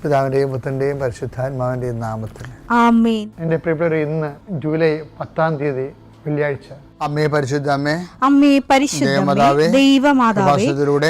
പിതാവിൻ്റെയും പുത്രൻ്റെയും പരിശുദ്ധാത്മാവിൻ്റെയും നാമത്തിൽ ആമേൻ. എൻ്റെ പ്രിയപ്പെട്ടവരെ, ഇന്ന് ജൂലൈ 10 വെള്ളിയാഴ്ച. അമ്മേ പരിശുദ്ധ അമ്മേ, അമ്മേ പരിശുദ്ധമേ, ദൈവമാതാവേ,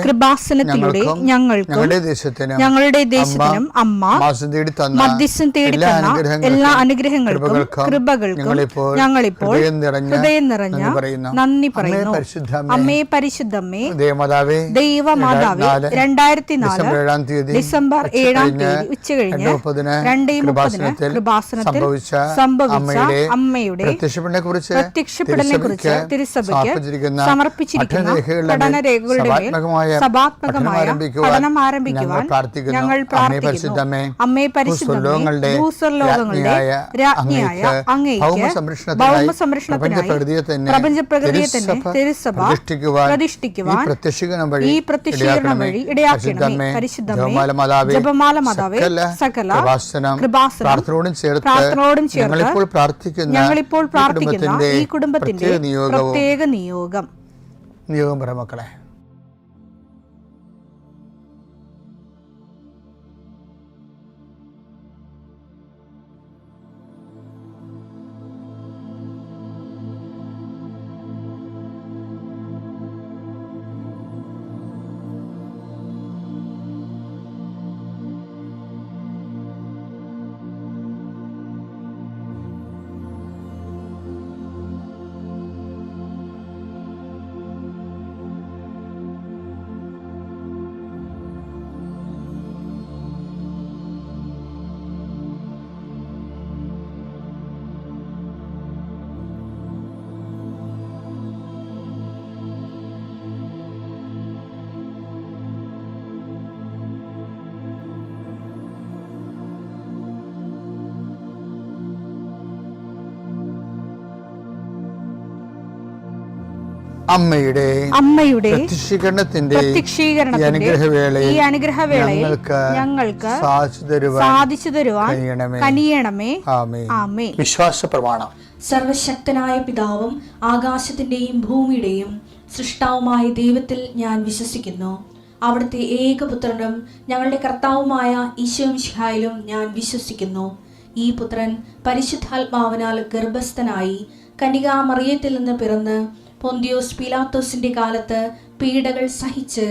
കൃപാസനത്തിലൂടെ ഞങ്ങൾക്കും ഞങ്ങളുടെ ദേശത്തിനും അമ്മ മധ്യസ്ഥം തേടി തന്ന എല്ലാ അനുഗ്രഹങ്ങൾക്കും കൃപകൾക്കും ഞങ്ങളിപ്പോൾ ഹൃദയം നിറഞ്ഞ നന്ദി പറയുന്നു. അമ്മേ പരിശുദ്ധമേ, ദൈവമാതാവേ, 2004 ഡിസംബർ 7 ഉച്ചകഴിഞ്ഞ് 2:30 കൃപാസനത്തിൽ സംഭവിച്ച അമ്മയുടെ പ്രത്യക്ഷപ്പെടലിനെ കുറിച്ച് തിരുസഭയ്ക്ക് സമർപ്പിച്ചിരിക്കുന്ന പഠനരേഖകളുടെ മേൽ സഭാത്മകമായ പഠനം ആരംഭിക്കുവാൻ ഞങ്ങൾ പ്രാർത്ഥിക്കുന്നു. അമ്മേ പരിശുദ്ധമേ, ഭൂസ്വർലോകങ്ങളുടെ രാജ്ഞിയായ അങ്ങേയ്ക്ക് ഭൗമസംരക്ഷണത്തിനായി പ്രപഞ്ചപ്രകൃതിയെ തന്നെ തിരുസഭ പ്രതിഷ്ഠിക്കുവാൻ ഈ പ്രത്യക്ഷീകരണം വഴി ഇടയാക്കണമേ. പരിശുദ്ധമേ, ജപമാല മാതാവേ, സകല കൃപാസനം പ്രാർത്ഥനയോടും ചേർത്ത് ഞങ്ങളിപ്പോൾ പ്രാർത്ഥിക്കുന്ന ഈ കുടുംബത്തിന്റെ പ്രത്യേക നിയോഗം പറ മക്കളെ. അമ്മയുടെ പ്രത്യക്ഷീകരണത്തിന്റെ ഈ അനുഗ്രഹവേളയിൽ ഞങ്ങൾക്ക് സാധിച്ചു തരുവാൻ കനിയണമേ. ആമേൻ. വിശ്വാസ പ്രമാണം. സർവശക്തനായ പിതാവും ആകാശത്തിന്റെയും ഭൂമിയുടെയും സൃഷ്ടാവുമായ ദൈവത്തിൽ ഞാൻ വിശ്വസിക്കുന്നു. അവിടുത്തെ ഏകപുത്രനും ഞങ്ങളുടെ കർത്താവുമായ ഈശോമിശിഹായിലും ഞാൻ വിശ്വസിക്കുന്നു. ഈ പുത്രൻ പരിശുദ്ധാത്മാവിനാൽ ഗർഭസ്ഥനായി കന്യകാമറിയത്തിൽ നിന്ന് പിറന്ന് പൊന്തിയോസ് പീലാത്തോസിന്റെ കാലത്ത് പീഡകൾ സഹിച്ച്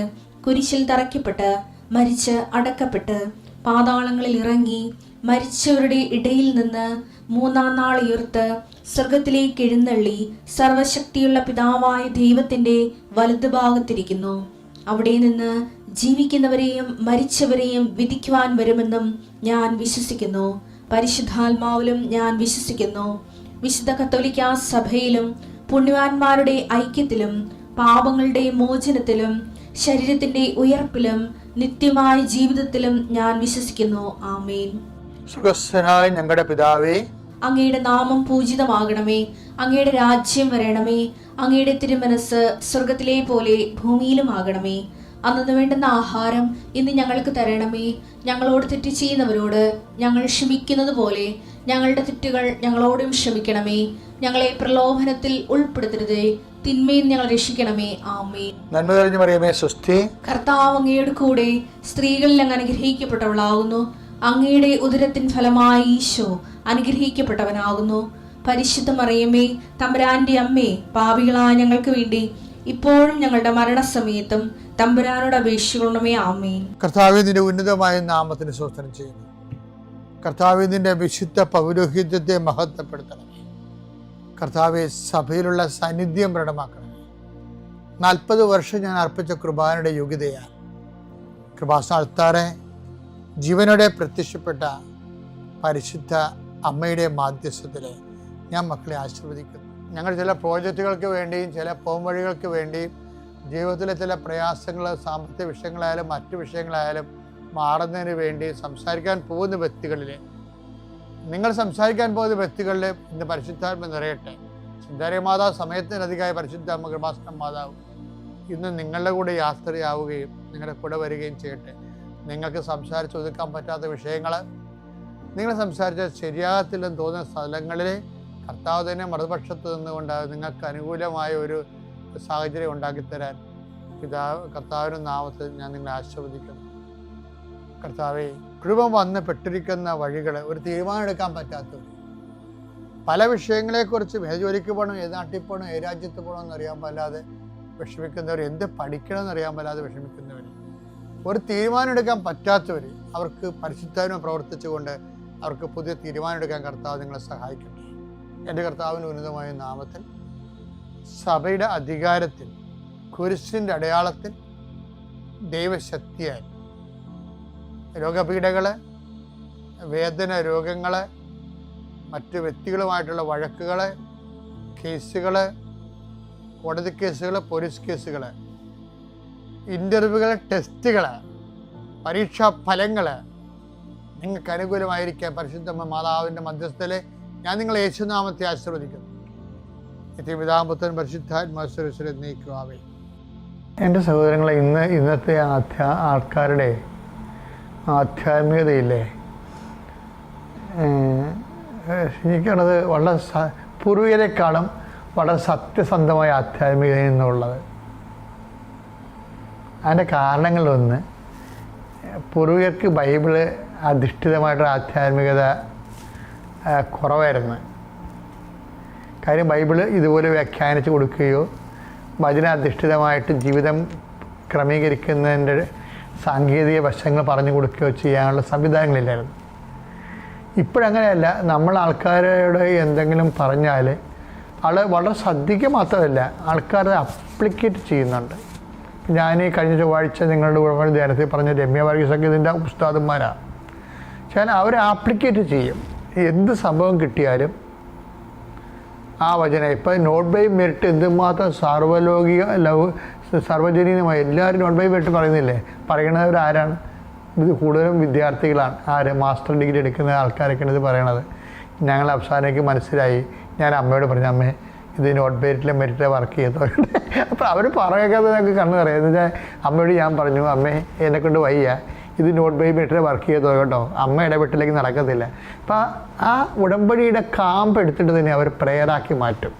കുരിശിൽ തറയ്ക്കപ്പെട്ട് മരിച്ച് അടക്കപ്പെട്ട് പാതാളങ്ങളിൽ ഇറങ്ങി മരിച്ചവരുടെ ഇടയിൽ നിന്ന് 3-ാം നാൾ ഉയർത്ത് സ്വർഗത്തിലേക്ക് എഴുന്നള്ളി സർവശക്തിയുള്ള പിതാവായ ദൈവത്തിന്റെ വലതുഭാഗത്തിരിക്കുന്നു. അവിടെ നിന്ന് ജീവിക്കുന്നവരെയും മരിച്ചവരെയും വിധിക്കുവാൻ വരുമെന്നും ഞാൻ വിശ്വസിക്കുന്നു. പരിശുദ്ധാത്മാവിലും ഞാൻ വിശ്വസിക്കുന്നു. വിശുദ്ധ കത്തോലിക്കാ സഭയിലും പുണ്യവാന്മാരുടെ ഐക്യത്തിലും പാപങ്ങളുടെ മോചനത്തിലും ശരീരത്തിന്റെ ഉയർപ്പിലും നിത്യമായ ജീവിതത്തിലും ഞാൻ വിശ്വസിക്കുന്നു. ആമേൻ. സുഖസ്ഥനായ ഞങ്ങളുടെ പിതാവേ, അങ്ങയുടെ നാമം പൂജിതമാകണമേ. അങ്ങയുടെ രാജ്യം വരണമേ. അങ്ങയുടെ തിരുമനസ് സ്വർഗത്തിലെ പോലെ ഭൂമിയിലും ആകണമേ. അന്നു വേണ്ടുന്ന ആഹാരം ഇന്ന് ഞങ്ങൾക്ക് തരണമേ. ഞങ്ങളോട് തെറ്റ് ചെയ്യുന്നവരോട് ഞങ്ങൾ ക്ഷമിക്കുന്നത് പോലെ ഞങ്ങളുടെ തെറ്റുകൾ ഞങ്ങളോടും ക്ഷമിക്കണമേ. ഞങ്ങളെ പ്രലോഭനത്തിൽ ഉൾപ്പെടുത്തരുതേ, തിന്മയിൽ ഞങ്ങൾ രക്ഷിക്കണമേ. ആമേൻ. നന്മ നിറഞ്ഞ മറിയമേ, സ്വസ്തി. കർത്താവ് അങ്ങയുടെ കൂടെ സ്ത്രീകളിൽ അങ്ങ് അനുഗ്രഹിക്കപ്പെട്ടവളാകുന്നു. അങ്ങയുടെ ഉദരത്തിൻ ഫലമായി ഈശോ അനുഗ്രഹിക്കപ്പെട്ടവനാകുന്നു. പരിശുദ്ധ മറിയമേ, തമ്പുരാന്റെ അമ്മേ, പാപികളായ ഞങ്ങൾക്ക് വേണ്ടി ഇപ്പോഴും ഞങ്ങളുടെ മരണസമയത്തും തമ്പുരാനോട് അപേക്ഷിക്കണമേ. ആമേൻ. കർത്താവേ, നിന്റെ ഉന്നതമായ നാമത്തിന് സ്തോത്രം ചെയ്യുന്നു. കർത്താവേ, നിന്റെ വിശുദ്ധ പൗരോഹിത്യത്തെ മഹത്വപ്പെടുത്തണമേ. കർത്താവെ, സഭയിലുള്ള സാന്നിധ്യം പ്രകടമാക്കണമേ. 40 വർഷം ഞാൻ അർപ്പിച്ച കൃപാനയുടെ യോഗ്യതയാണ്. കൃപാസന അൾത്താറെ ജീവനോടെ പ്രത്യക്ഷപ്പെട്ട പരിശുദ്ധ അമ്മയുടെ മാധ്യസ്ഥത്തിൽ ഞാൻ മക്കളെ ആശീർവദിക്കുന്നു. ഞങ്ങൾ ചില പ്രോജക്റ്റുകൾക്ക് വേണ്ടിയും ചില പോംവഴികൾക്ക് വേണ്ടിയും ജീവിതത്തിലെ ചില പ്രയാസങ്ങൾ, സാമ്പത്തിക വിഷയങ്ങളായാലും മറ്റു വിഷയങ്ങളായാലും മാറുന്നതിന് വേണ്ടി സംസാരിക്കാൻ പോകുന്ന വ്യക്തികളിൽ, നിങ്ങൾ സംസാരിക്കാൻ പോകുന്ന വ്യക്തികളിൽ ഇന്ന് പരിശുദ്ധാത്മ നിറയട്ടെ. സുന്ദരി മാതാവ് സമയത്തിനധികമായ പരിശുദ്ധ അമ്മ കൃപാസന മാതാവ് ഇന്ന് നിങ്ങളുടെ കൂടെ യാത്രയാവുകയും നിങ്ങളുടെ കൂടെ വരികയും ചെയ്യട്ടെ. നിങ്ങൾക്ക് സംസാരിച്ച് ഒതുക്കാൻ പറ്റാത്ത വിഷയങ്ങൾ, നിങ്ങൾ സംസാരിച്ചാൽ ശരിയാകത്തില്ലെന്ന് തോന്നുന്ന സ്ഥലങ്ങളിൽ കർത്താവ് തന്നെ മറുപക്ഷത്ത് നിന്നുകൊണ്ട് നിങ്ങൾക്ക് അനുകൂലമായ ഒരു സാഹചര്യം ഉണ്ടാക്കിത്തരാൻ കർത്താവിൻ്റെ നാമത്തിൽ ഞാൻ നിങ്ങളെ ആശീർവദിക്കുന്നു. കർത്താവേ, കുടുംബം വന്ന് പെട്ടിരിക്കുന്ന വഴികൾ, ഒരു തീരുമാനം എടുക്കാൻ പറ്റാത്തവർ, പല വിഷയങ്ങളെക്കുറിച്ചും ഏത് ജോലിക്ക് പോകണം, ഏത് നാട്ടിൽ പോകണം, ഏത് രാജ്യത്ത് പോകണം എന്നറിയാൻ പാടില്ലാതെ വിഷമിക്കുന്നവർ, എന്ത് പഠിക്കണം എന്നറിയാൻ പാടില്ലാതെ വിഷമിക്കുന്നവർ, ഒരു തീരുമാനം എടുക്കാൻ പറ്റാത്തവർ, അവർക്ക് പരിശുദ്ധാത്മാവ് പ്രവർത്തിച്ചുകൊണ്ട് അവർക്ക് പുതിയ തീരുമാനം എടുക്കാൻ കർത്താവ് നിങ്ങളെ സഹായിക്കട്ടെ. എൻ്റെ കർത്താവിൻ്റെ ഉന്നതമായ നാമത്തിൽ സഭയുടെ അധികാരത്തിൽ, കുരിശിൻ്റെ അടയാളത്തിൽ, ദൈവശക്തിയാൽ രോഗപീഠകൾ, വേദന രോഗങ്ങൾ, മറ്റ് വ്യക്തികളുമായിട്ടുള്ള വഴക്കുകൾ, കേസുകൾ, കോടതി കേസുകൾ, പോലീസ് കേസുകൾ, ഇൻ്റർവ്യൂകൾ, ടെസ്റ്റുകൾ, പരീക്ഷാ ഫലങ്ങൾ നിങ്ങൾക്ക് അനുകൂലമായിരിക്കാൻ പരിശുദ്ധ മാതാവിൻ്റെ മധ്യസ്ഥയിൽ ഞാൻ നിങ്ങളെ യേശുനാമത്തെ ആശീർവദിക്കുന്നു. നിത്യപിതാപുത്രൻ പരിശുദ്ധാത്മാശ്വരശ്വരെ നീക്കുവാവേ. എൻ്റെ സഹോദരങ്ങളെ, ഇന്നത്തെ ആൾക്കാരുടെ ആധ്യാത്മികതയില്ലേ, എനിക്കത് വളരെ പൂർവികരെക്കാളും വളരെ സത്യസന്ധമായ ആധ്യാത്മികതയിൽ നിന്നുള്ളത്. അതിൻ്റെ കാരണങ്ങളൊന്ന്, പൂർവികർക്ക് ബൈബിള് അധിഷ്ഠിതമായിട്ടുള്ള ആധ്യാത്മികത കുറവായിരുന്നു. കാര്യം ബൈബിള് ഇതുപോലെ വ്യാഖ്യാനിച്ച് കൊടുക്കുകയോ വചനാധിഷ്ഠിതമായിട്ട് ജീവിതം ക്രമീകരിക്കുന്നതിൻ്റെ സാങ്കേതിക വശങ്ങൾ പറഞ്ഞു കൊടുക്കുകയോ ചെയ്യാനുള്ള സംവിധാനങ്ങളില്ലായിരുന്നു. ഇപ്പോഴങ്ങനെയല്ല. നമ്മൾ ആൾക്കാരോട് എന്തെങ്കിലും പറഞ്ഞാൽ വളരെ ശ്രദ്ധിക്കുക മാത്രമല്ല, ആൾക്കാർ അപ്ലിക്കേറ്റ് ചെയ്യുന്നുണ്ട്. ഞാൻ കഴിഞ്ഞ ചൊവ്വാഴ്ച നിങ്ങളുടെ കൂടെ ധ്യാനത്തിൽ പറഞ്ഞ രമ്യ വർഗീസൊക്കെ ഇതിൻ്റെ ഉസ്താദന്മാരാണ്. പക്ഷേ അവർ ആപ്ലിക്കേറ്റ് ചെയ്യും. എന്ത് സംഭവം കിട്ടിയാലും ആ വചനം, ഇപ്പം നോട്ട് ബൈ മെറിറ്റ് എന്തുമാത്രം സാർവലൗകിക സാർവജനീയമായി എല്ലാവരും നോട്ട് ബൈ മെറിറ്റ് പറയുന്നില്ലേ? പറയണവരാരാണ്? ഇത് കൂടുതലും വിദ്യാർത്ഥികളാണ്. മാസ്റ്റർ ഡിഗ്രി എടുക്കുന്ന ആൾക്കാരൊക്കെയാണ് ഇത് പറയണത്. ഞങ്ങൾ അവസാനമേക്ക് മനസ്സിലായി. ഞാൻ അമ്മയോട് പറഞ്ഞു, അമ്മേ ഇത് നോട്ട് മെറിറ്റിലെ വർക്ക് ചെയ്തോ. അപ്പോൾ അവർ പറയാതെ ഞങ്ങൾക്ക് കണ്ണു പറയാം. എന്ന് വെച്ചാൽ അമ്മയോട് ഞാൻ പറഞ്ഞു, അമ്മേ എന്നെക്കൊണ്ട് വയ്യ, ഇത് നോട്ട് ബൈ മെറിറ്റിലെ വർക്ക് ചെയ്തോ കേട്ടോ, അമ്മ ഇടപെട്ടിലേക്ക് നടക്കത്തില്ല. അപ്പം ആ ഉടമ്പടിയുടെ കാമ്പ് എടുത്തിട്ട് തന്നെ അവർ പ്രേയറാക്കി മാറ്റും.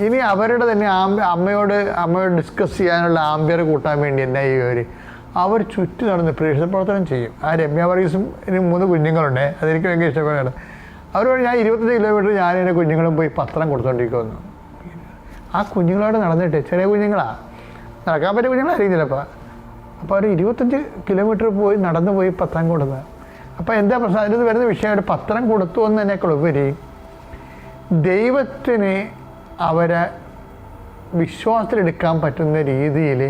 ഇനി അവരുടെ തന്നെ അമ്മയോട് ഡിസ്കസ് ചെയ്യാനുള്ള ആംബിയർ കൂട്ടാൻ വേണ്ടി എന്നാ അവർ ചുറ്റും നടന്ന് പ്രേക്ഷക പ്രവർത്തനം ചെയ്യും. ആ രമ്യ വർഗീസും ഇനി 3 കുഞ്ഞുങ്ങളുണ്ട്. അതെനിക്ക് ഭയങ്കര ഇഷ്ടപ്പെടുകയാണ്. അവരോട് ഞാൻ 25 കിലോമീറ്റർ ഞാനെൻ്റെ കുഞ്ഞുങ്ങളും പോയി പത്രം കൊടുത്തോണ്ടിരിക്കുമെന്നു. ആ കുഞ്ഞുങ്ങളോട് നടന്നിട്ട്, ചെറിയ കുഞ്ഞുങ്ങളാണ്, നടക്കാൻ പറ്റിയ കുഞ്ഞുങ്ങളായിരിക്കും ചിലപ്പോൾ. അപ്പോൾ അവർ 25 കിലോമീറ്റർ പോയി നടന്നു പോയി പത്രം കൊടുക്കുക. അപ്പോൾ എന്താ പ്രശ്നം? അതിന് വരുന്ന വിഷയമായിട്ട് പത്രം കൊടുത്തു എന്നതിനേക്കാൾ ഉപരി ദൈവത്തിന് അവരെ വിശ്വാസത്തിലെടുക്കാൻ പറ്റുന്ന രീതിയിൽ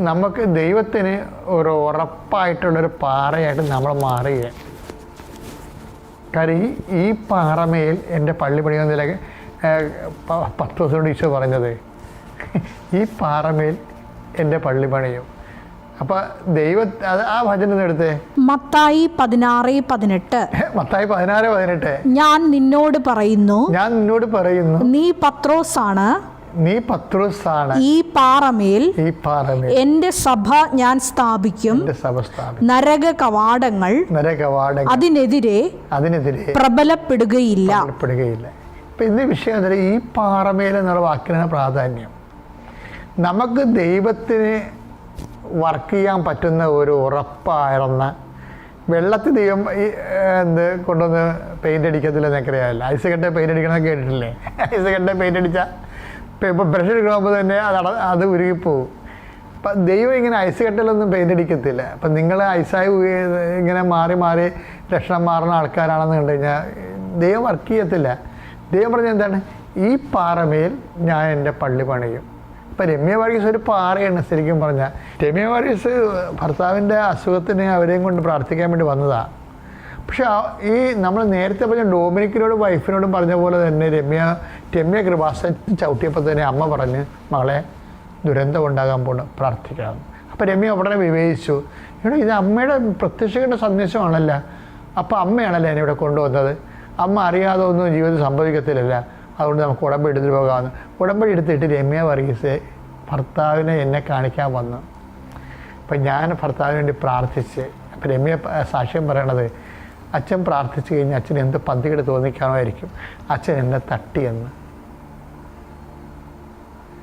നമുക്ക് ദൈവത്തിന് ഒരു ഉറപ്പായിട്ടുള്ളൊരു പാറയായിട്ട് നമ്മൾ മാറുകയാണ്. കാര്യം ഈ പാറമേൽ എൻ്റെ പള്ളി പണിയുന്നതിലേക്ക് 10 ദിവസം കൊണ്ട് ഈശോ പറഞ്ഞത്, ഈ പാറമേൽ എൻ്റെ പള്ളി പണിയും. അപ്പൊ ആ വചനം എടുത്തേ, മത്തായി 16:18. മത്തായി 16:18. ഞാൻ നിന്നോട് പറയുന്നു, നീ പത്രോസാണ്, ഈ പാറമേൽ എന്റെ സഭ ഞാൻ സ്ഥാപിക്കും, നരക കവാടങ്ങൾ അതിനെതിരെ പ്രബലപ്പെടുകയില്ല. ഇപ്പൊ ഇന്ന് വിഷയം ഈ പാറമേൽ എന്നുള്ള വാക്കിനാണ് പ്രാധാന്യം. നമുക്ക് ദൈവത്തിന് വർക്ക് ചെയ്യാൻ പറ്റുന്ന ഒരു ഉറപ്പായിരുന്ന വെള്ളത്തിൽ ദൈവം കൊണ്ടുവന്ന് പെയിൻ്റ് അടിക്കത്തില്ലെന്നൊക്കെ അറിയാമല്ലോ. ഐസ് പെയിൻ്റ് അടിക്കണമെന്ന് കേട്ടിട്ടില്ലേ? ഐസ് പെയിൻ്റ് അടിച്ചാൽ ഇപ്പോൾ ബ്രഷ് എടുക്കുമ്പോൾ തന്നെ അത് ഉരുകിപ്പോവും. അപ്പം ദൈവം ഇങ്ങനെ ഐസ് കെട്ടിലൊന്നും പെയിൻ്റ് അടിക്കത്തില്ല. അപ്പം നിങ്ങൾ ഐസായി ഇങ്ങനെ മാറി മാറി ലക്ഷണം മാറുന്ന ആൾക്കാരാണെന്ന് കണ്ടു കഴിഞ്ഞാൽ ദൈവം വർക്ക് ചെയ്യത്തില്ല. ദൈവം പറഞ്ഞ എന്താണ്? ഈ പാറമേൽ ഞാൻ എൻ്റെ പള്ളി പണിയും. ഇപ്പം രമ്യ വർഗീസ് ഒരു പാറയാണ് ശരിക്കും പറഞ്ഞാൽ. രമ്യ വർഗീസ് ഭർത്താവിൻ്റെ അസുഖത്തിന് അവരെയും കൊണ്ട് പ്രാർത്ഥിക്കാൻ വേണ്ടി വന്നതാണ്. പക്ഷെ ഈ നമ്മൾ നേരത്തെ പറഞ്ഞ ഡൊമിനിക്കിനോടും വൈഫിനോടും പറഞ്ഞ പോലെ തന്നെ രമ്യ കൃപാസൻ ചവിട്ടിയപ്പോൾ തന്നെ അമ്മ പറഞ്ഞ്, മകളെ ദുരന്തം ഉണ്ടാകാൻ പോകണം, പ്രാർത്ഥിക്കാം. അപ്പം രമ്യ ഉടനെ വിവേചിച്ചു, ഇത് അമ്മയുടെ പ്രത്യക്ഷയുടെ സന്ദേശമാണല്ലോ, അപ്പം അമ്മയാണല്ലോ എന്നെ ഇവിടെ കൊണ്ടുവന്നത്, അമ്മ അറിയാതെ ഒന്നും ജീവിതത്തിൽ സംഭവിക്കത്തില്ലല്ല, അതുകൊണ്ട് നമുക്ക് ഉടമ്പടി എടുത്തിട്ട് പോകാമെന്ന്. ഉടമ്പടി എടുത്തിട്ട് രമ്യ വർഗീസ് ഭർത്താവിനെ എന്നെ കാണിക്കാൻ വന്നു. അപ്പം ഞാൻ ഭർത്താവിന് വേണ്ടി പ്രാർത്ഥിച്ച്. അപ്പം രമ്യ സാക്ഷ്യം പറയണത്, അച്ഛൻ പ്രാർത്ഥിച്ചു കഴിഞ്ഞാൽ അച്ഛൻ എന്ത് പന്തികേട് തോന്നിക്കാമായിരിക്കും, അച്ഛൻ എന്നെ തട്ടിയെന്ന്.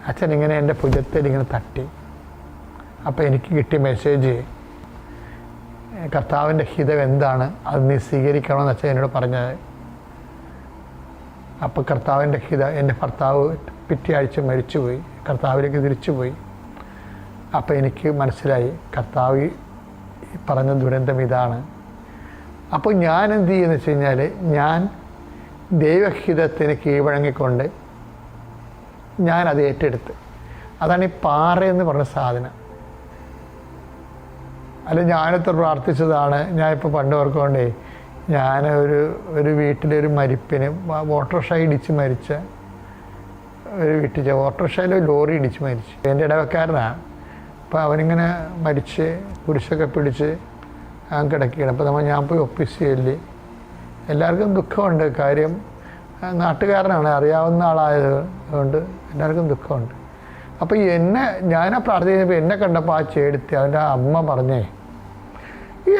അച്ഛൻ ഇങ്ങനെ എൻ്റെ ഭുജത്തിൽ ഇങ്ങനെ തട്ടി. അപ്പോൾ എനിക്ക് കിട്ടിയ മെസ്സേജ്, കർത്താവിൻ്റെ ഹിതം എന്താണ്, അത് നീ സ്വീകരിക്കണമെന്ന് അച്ഛൻ എന്നോട് പറഞ്ഞത്. അപ്പോൾ കർത്താവിൻ്റെ ഹിതം, എൻ്റെ ഭർത്താവ് പിറ്റേ ആഴ്ച മരിച്ചുപോയി, കർത്താവിലേക്ക് തിരിച്ചുപോയി. അപ്പോൾ എനിക്ക് മനസ്സിലായി കർത്താവ് പറഞ്ഞ ദുരന്തം ഇതാണ്. അപ്പോൾ ഞാൻ എന്ത് ചെയ്യുമെന്ന് വെച്ച് കഴിഞ്ഞാൽ, ഞാൻ ദൈവഹിതത്തിന് കീഴ്വഴങ്ങിക്കൊണ്ട് ഞാനത് ഏറ്റെടുത്ത്. അതാണ് ഈ പാറയെന്ന് പറഞ്ഞ സാധനം. അല്ല, ഞാനിത്ര പ്രാർത്ഥിച്ചതാണ്. ഞാനിപ്പോൾ പണ്ട് ഓർക്കൊണ്ടേ, ഞാൻ ഒരു വീട്ടിലൊരു മരിപ്പിന് ഓട്ടോറിക്ഷ ഇടിച്ച് മരിച്ച ഒരു വീട്ടിൽ, ഓട്ടോറിക്ഷയിൽ ലോറി ഇടിച്ച് മരിച്ചു. എൻ്റെ ഇടവക്കാരനാണ്. അപ്പോൾ അവനിങ്ങനെ മരിച്ച് കുരിശൊക്കെ പിടിച്ച് അവൻ കിടക്കുകയാണ്. അപ്പോൾ ഞാൻ പോയി ഒഫീസ് ചെയ്യില്ലേ, എല്ലാവർക്കും ദുഃഖമുണ്ട്. കാര്യം നാട്ടുകാരനാണ്, അറിയാവുന്ന ആളായത് കൊണ്ട് എല്ലാവർക്കും ദുഃഖമുണ്ട്. അപ്പോൾ ഞാനാ പ്രാർത്ഥിച്ചപ്പോൾ എന്നെ കണ്ടപ്പോൾ ആ ചേടുത്തി അവൻ്റെ അമ്മ പറഞ്ഞേ,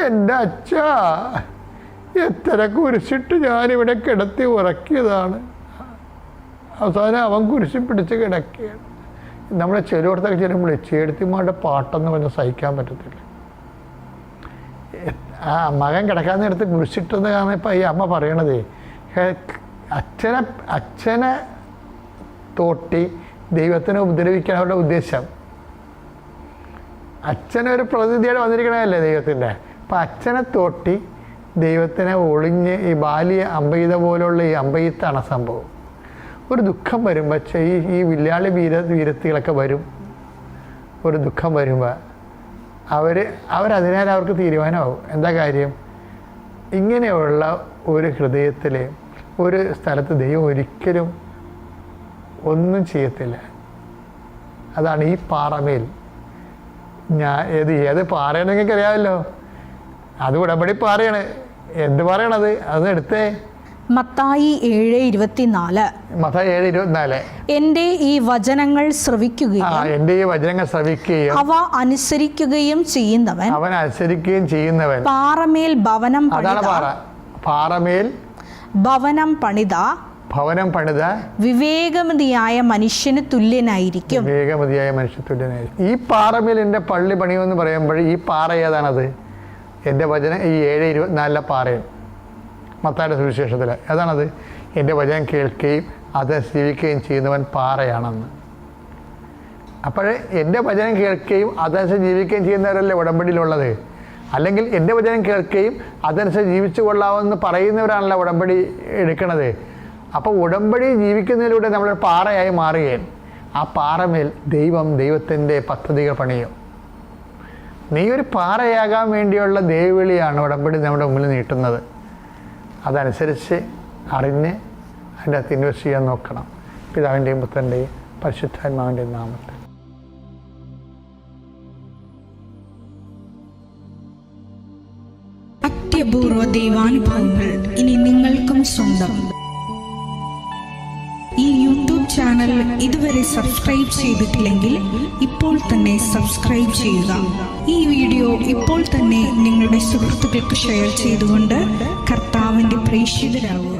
എൻ്റെ അച്ഛാ, എത്ര കുരിശിട്ട് ഞാനിവിടെ കിടത്തി ഉറക്കിയതാണ്, അവസാനം അവൻ കുരിശി പിടിച്ച് കിടക്കുകയാണ്. നമ്മളെ ചെറുപുറത്തൊക്കെ ചെല്ലുമ്പോൾ ചേടുത്തിമാരുടെ പാട്ടെന്ന് പറഞ്ഞാൽ സഹിക്കാൻ പറ്റത്തില്ല. ആ മകൻ കിടക്കാൻ നേരത്ത് കുരിശിട്ടെന്ന് കാരണം ഇപ്പം ഈ അമ്മ പറയണതേ, അച്ഛനെ തോട്ടി ദൈവത്തിനെ ഉപദ്രവിക്കാൻ അവരുടെ ഉദ്ദേശം. അച്ഛനൊരു പ്രതിനിധിയോടെ വന്നിരിക്കണമല്ലേ ദൈവത്തിൻ്റെ. അപ്പം അച്ഛനെ തോട്ടി ദൈവത്തിനെ ഒളിഞ്ഞ് ഈ ബാല്യ അമ്പെയ്ത പോലുള്ള ഈ അമ്പെയ്ത്താണ് സംഭവം. ഒരു ദുഃഖം വരുമ്പോൾ ഈ വില്ലാളി വീരത്തികളൊക്കെ വരും. ഒരു ദുഃഖം വരുമ്പോൾ അവരതിനാൽ അവർക്ക് തീരുമാനമാവും. എന്താ കാര്യം, ഇങ്ങനെയുള്ള ഒരു ഹൃദയത്തിൽ ഒരു സ്ഥലത്ത് ദൈവം ഒരിക്കലും ഒന്നും ചെയ്യത്തില്ല. അതാണ് ഈ പാറമേൽ. ഏത് പാറയാണെന്ന് നിങ്ങൾക്ക് അറിയാമല്ലോ, അത് ഉടമ്പടി പാറയാണ്. എന്ത് പറയണത്, അത് എടുത്തേ. മത്തായി 7:24. മത്തായി 7:24. എൻ്റെ ഈ വചനങ്ങൾ ശ്രവിക്കുകയും അവ അനുസരിക്കുകയും ചെയ്യുന്നവൻ പാറമേൽ ഭവനം പണിത വിവേകമതിയായ മനുഷ്യന് തുല്യനായിരിക്കും. ഈ പാറമേൽ എൻ്റെ പള്ളി പണിയുമെന്ന് പറയുമ്പോൾ ഈ പാറ ഏതാണത്? എൻ്റെ വചനം ഈ 7:24 പാറയാണ്. മത്തായിയുടെ സുവിശേഷത്തിൽ അതാണത്. എൻ്റെ വചനം കേൾക്കുകയും അത് ജീവിക്കുകയും ചെയ്യുന്നവൻ പാറയാണെന്ന്. അപ്പോഴേ എൻ്റെ വചനം കേൾക്കുകയും അതനുസരിച്ച് ജീവിക്കുകയും ചെയ്യുന്നവരല്ലേ ഉടമ്പടിയിലുള്ളത്. അല്ലെങ്കിൽ എൻ്റെ വചനം കേൾക്കുകയും അതനുസരിച്ച് ജീവിച്ചു കൊള്ളാമെന്ന് പറയുന്നവരാണല്ലോ ഉടമ്പടി എടുക്കണത്. അപ്പോൾ ഉടമ്പടി ജീവിക്കുന്നതിലൂടെ നമ്മൾ പാറയായി മാറുകയും ആ പാറമേൽ ദൈവത്തിൻ്റെ പദ്ധതികൾ പണിയും. നീ ഒരു പാറയാകാൻ വേണ്ടിയുള്ള ദൈവവിളിയാണ് ഉടമ്പടി നമ്മുടെ മുമ്പിൽ നീട്ടുന്നത്. അതനുസരിച്ച് അറിഞ്ഞ് അതിൻ്റെ അകത്ത് ഇൻവെസ്റ്റ് ചെയ്യാൻ നോക്കണം. പിതാവിൻ്റെയും പുത്രൻ്റെയും പരിശുദ്ധാത്മാവിൻ്റെയും നാമത്തിൽ. അത്യപൂർവ ദൈവാനുഭവങ്ങൾ ഇനി നിങ്ങൾക്കും സ്വന്തം. ഈ യൂട്യൂബ് ചാനൽ ഇതുവരെ സബ്സ്ക്രൈബ് ചെയ്തിട്ടില്ലെങ്കിൽ ഇപ്പോൾ തന്നെ സബ്സ്ക്രൈബ് ചെയ്യുക. ഈ വീഡിയോ ഇപ്പോൾ തന്നെ നിങ്ങളുടെ സുഹൃത്തുക്കൾക്ക് ഷെയർ ചെയ്തുകൊണ്ട് കർത്താവിൻ്റെ പ്രേക്ഷിതരാകുക.